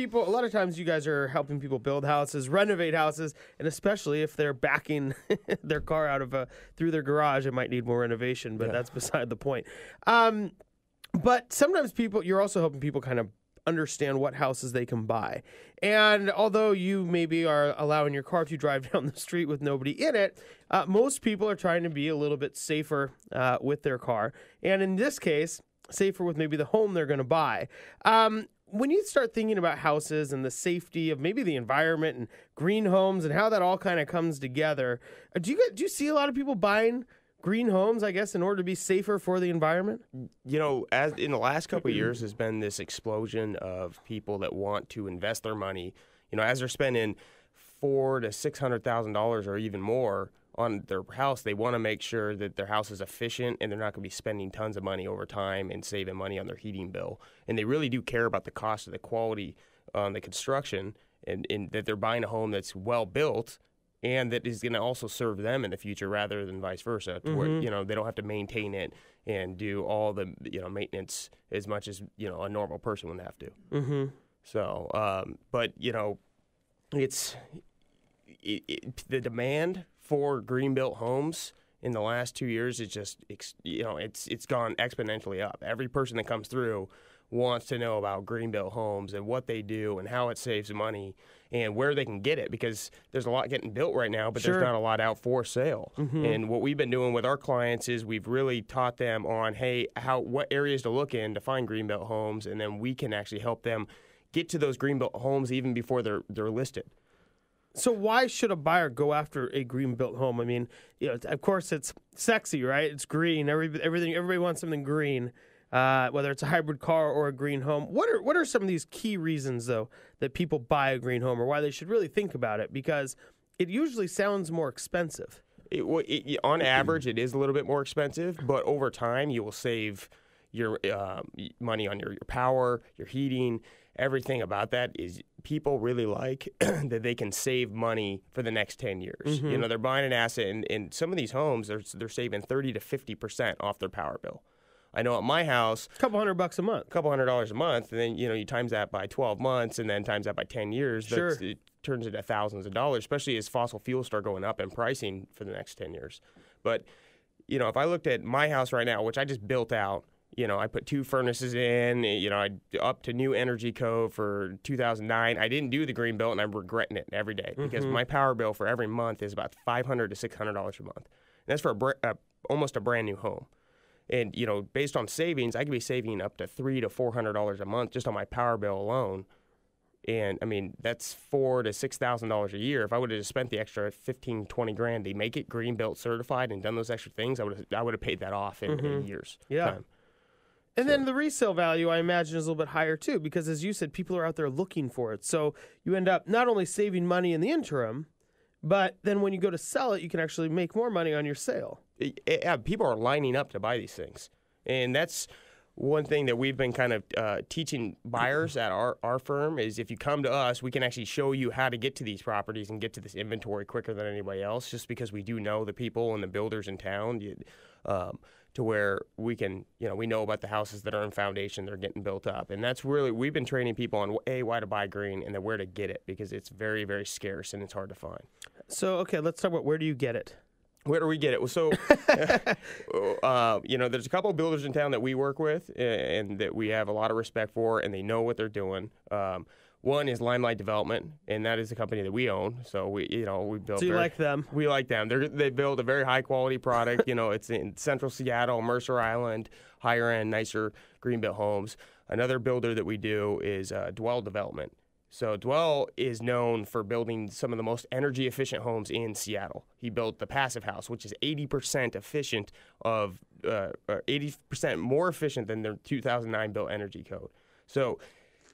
people, a lot of times you guys are helping people build houses, renovate houses, and especially if they're backing their car out of through their garage, it might need more renovation, but that's beside the point. But sometimes you're also helping people kind of understand what houses they can buy. And although you maybe are allowing your car to drive down the street with nobody in it, most people are trying to be a little bit safer with their car. And in this case, safer with maybe the home they're going to buy. When you start thinking about houses and the safety of maybe the environment and green homes and how that all kind of comes together, do you see a lot of people buying green homes, I guess, in order to be safer for the environment? You know, as in the last couple of years, has been this explosion of people that want to invest their money. You know, as they're spending $400,000 to $600,000 or even more on their house, they want to make sure that their house is efficient and they're not going to be spending tons of money over time and saving money on their heating bill. And they really do care about the cost of the quality on the construction and that they're buying a home that's well built and that is going to also serve them in the future rather than vice versa, to where, you know, they don't have to maintain it and do all the, you know, maintenance as much as, you know, a normal person would have to. Mm-hmm. So, but, you know, the demand for green-built homes in the last 2 years is just, you know, it's gone exponentially up. Every person that comes through wants to know about green-built homes and what they do and how it saves money and where they can get it, because there's a lot getting built right now, but there's not a lot out for sale. Mm-hmm. And what we've been doing with our clients is we've really taught them on, hey, what areas to look in to find green-built homes, and then we can actually help them get to those green-built homes even before they're listed. So why should a buyer go after a green-built home? I mean, you know, of course it's sexy, right? It's green. Everybody wants something green. Whether it's a hybrid car or a green home. What are some of these key reasons, though, that people buy a green home, or why they should really think about it? Because it usually sounds more expensive. On average, it is a little bit more expensive, but over time, you will save your money on your power, your heating. Everything about that is people really like that they can save money for the next 10 years. Mm-hmm. You know, they're buying an asset, and in some of these homes, they're saving 30 to 50% off their power bill. I know at my house, a couple $100 a month, $100 a month, and then you times that by 12 months, and then times that by 10 years. Sure. It turns into thousands of dollars, especially as fossil fuels start going up in pricing for the next 10 years. But if I looked at my house right now, which I just built out, I put 2 furnaces in, I up to new energy code for 2009. I didn't do the green built, and I'm regretting it every day because my power bill for every month is about $500 to $600 a month. And that's for almost a brand new home. And, based on savings, I could be saving up to $300 to $400 a month just on my power bill alone. And, I mean, that's $4,000 to $6,000 a year. If I would have just spent the extra $15,000, $20,000 to make it green built certified and done those extra things, I would have paid that off in years. Yeah. Time. And then the resale value, I imagine, is a little bit higher, too, because, as you said, people are out there looking for it. So you end up not only saving money in the interim, but then when you go to sell it, you can actually make more money on your sale. Yeah, people are lining up to buy these things. And that's one thing that we've been kind of teaching buyers at our firm is if you come to us, we can actually show you how to get to these properties and get to this inventory quicker than anybody else, just because we do know the people and the builders in town to where we can, we know about the houses that are in foundation that are getting built up. And that's really, we've been training people on, why to buy green and then where to get it, because it's very, very scarce and it's hard to find. So, okay, let's talk about where do you get it? Where do we get it? So, there's a couple of builders in town that we work with and that we have a lot of respect for, and they know what they're doing. One is Limelight Development, and that is a company that we own. So we build. So you like them? We like them. They build a very high quality product. It's in Central Seattle, Mercer Island, higher end, nicer greenbuilt homes. Another builder that we do is Dwell Development. So Dwell is known for building some of the most energy efficient homes in Seattle. He built the Passive House, which is 80% efficient 80% more efficient than their 2009 built energy code. So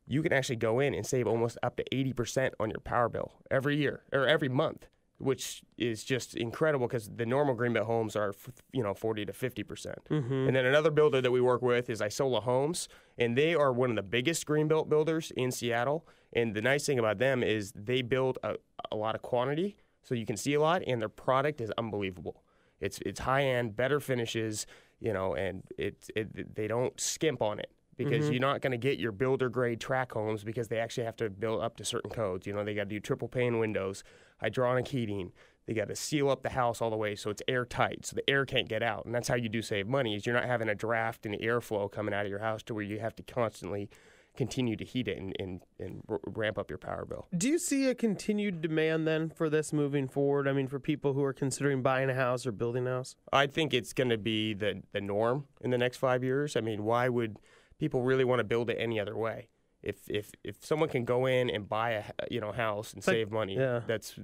you can actually go in and save almost up to 80% on your power bill every year or every month, which is just incredible because the normal greenbuilt homes are 40 to 50%. And then another builder that we work with is Isola Homes, and they are one of the biggest greenbuilt builders in Seattle. And the nice thing about them is they build a lot of quantity, so you can see a lot, and their product is unbelievable. It's high end, better finishes, and they don't skimp on it. because you're not going to get your builder grade track homes because they actually have to build up to certain codes. You know, they got to do triple pane windows, hydronic heating. They got to seal up the house all the way so it's airtight, so the air can't get out. And that's how you do save money, is you're not having a draft and the airflow coming out of your house to where you have to constantly continue to heat it and ramp up your power bill. Do you see a continued demand then for this moving forward? I mean, for people who are considering buying a house or building a house? I think it's going to be the norm in the next 5 years. I mean, why would people really want to build it any other way? If someone can go in and buy a house and save money, that's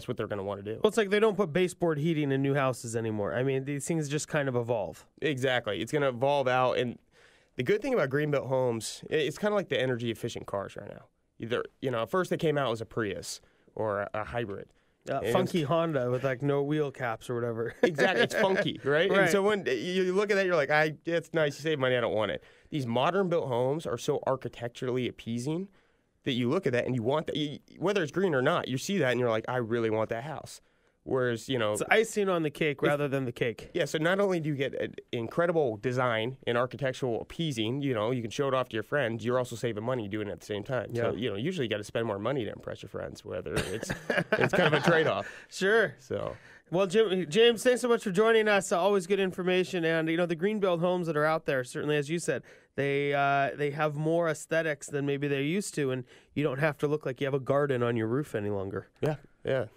what they're going to want to do. Well, it's like they don't put baseboard heating in new houses anymore. I mean, these things just kind of evolve. Exactly. It's going to evolve out. And the good thing about green-built homes, it's kind of like the energy-efficient cars right now. Either, at first they came out as a Prius or a hybrid. Funky Honda with like no wheel caps or whatever. Exactly. It's funky, right? Right. And so when you look at that, you're like, it's nice. You save money. I don't want it. These modern-built homes are so architecturally appeasing that you look at that and you want that. Whether it's green or not, you see that and you're like, I really want that house. Whereas, it's icing on the cake rather than the cake. Yeah, so not only do you get an incredible design and architectural appeasing, you can show it off to your friends, you're also saving money doing it at the same time. Yeah. So, usually you got to spend more money to impress your friends, whether it's kind of a trade-off. Sure. So, well, James, thanks so much for joining us. Always good information. And, the green-built homes that are out there, certainly, as you said, they have more aesthetics than maybe they're used to, and you don't have to look like you have a garden on your roof any longer. Yeah.